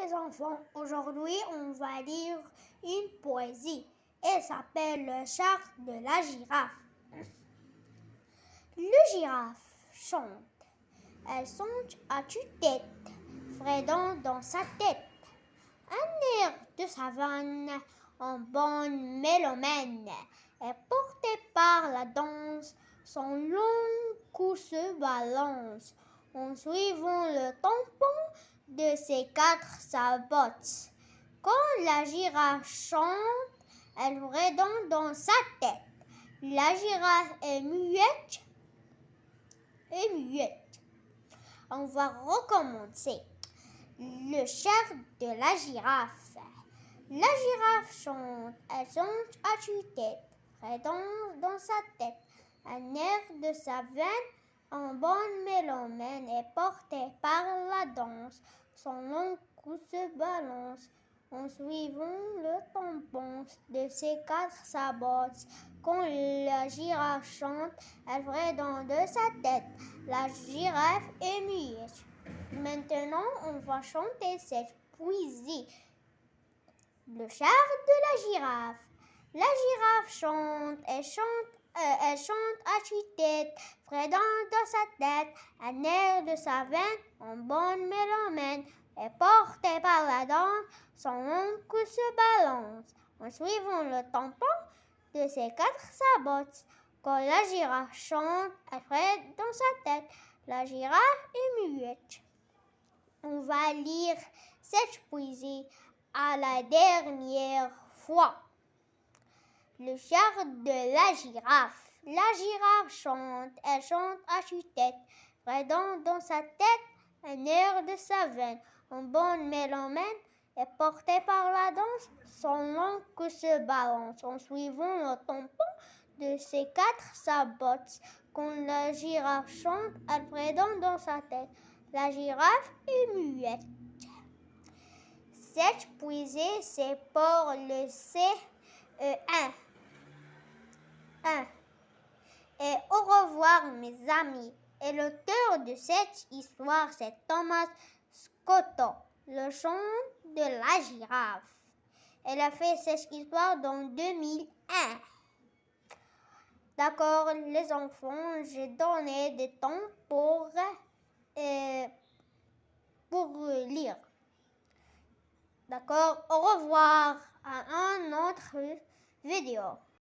les enfants, aujourd'hui on va lire une poésie. Elle s'appelle Le char de la girafe. Le girafe chante, elle songe à tue-tête, Fredon dans sa tête. Un air de savane en bonne mélomène est porté par la danse, son long cou se balance en suivant le tampon de ses quatre sabots. Quand la girafe chante, elle redonne dans sa tête. La girafe est muette. On va recommencer. Le char de la girafe. La girafe chante, elle songe à tue-tête, redonne dans sa tête. Un air de sa veine en bonne mélomène est porté par la danse. Son long cou se balance en suivant le tampon de ses quatre sabots. Quand la girafe chante, elle redonne de sa tête. La girafe est muette. Maintenant, on va chanter cette poésie. Le char de la girafe. La girafe chante, elle chante à tue-tête, Fredon dans sa tête, un air de sa veine en bonne mélomène est porté par la danse, son long cou se balance en suivant le tampon de ses quatre sabots. Quand la girafe chante, elle freine dans sa tête, la girafe est muette. On va lire cette poésie à la dernière fois. Le char de la girafe. La girafe chante, elle chante à tue-tête, Fredon dans sa tête, un air de sa veine, en bonne mélomène est porté par la danse, son long cou se balance en suivant le tampon de ses quatre sabots. Quand la girafe chante, elle redonne dans sa tête. La girafe est muette. Cette poésie, c'est pour le CE1. Et au revoir, mes amis. Et l'auteur de cette histoire, c'est Thomas Scotto, le chant de la girafe. Elle a fait cette histoire dans 2001. D'accord, les enfants, j'ai donné du temps pour lire. D'accord, au revoir à une autre vidéo.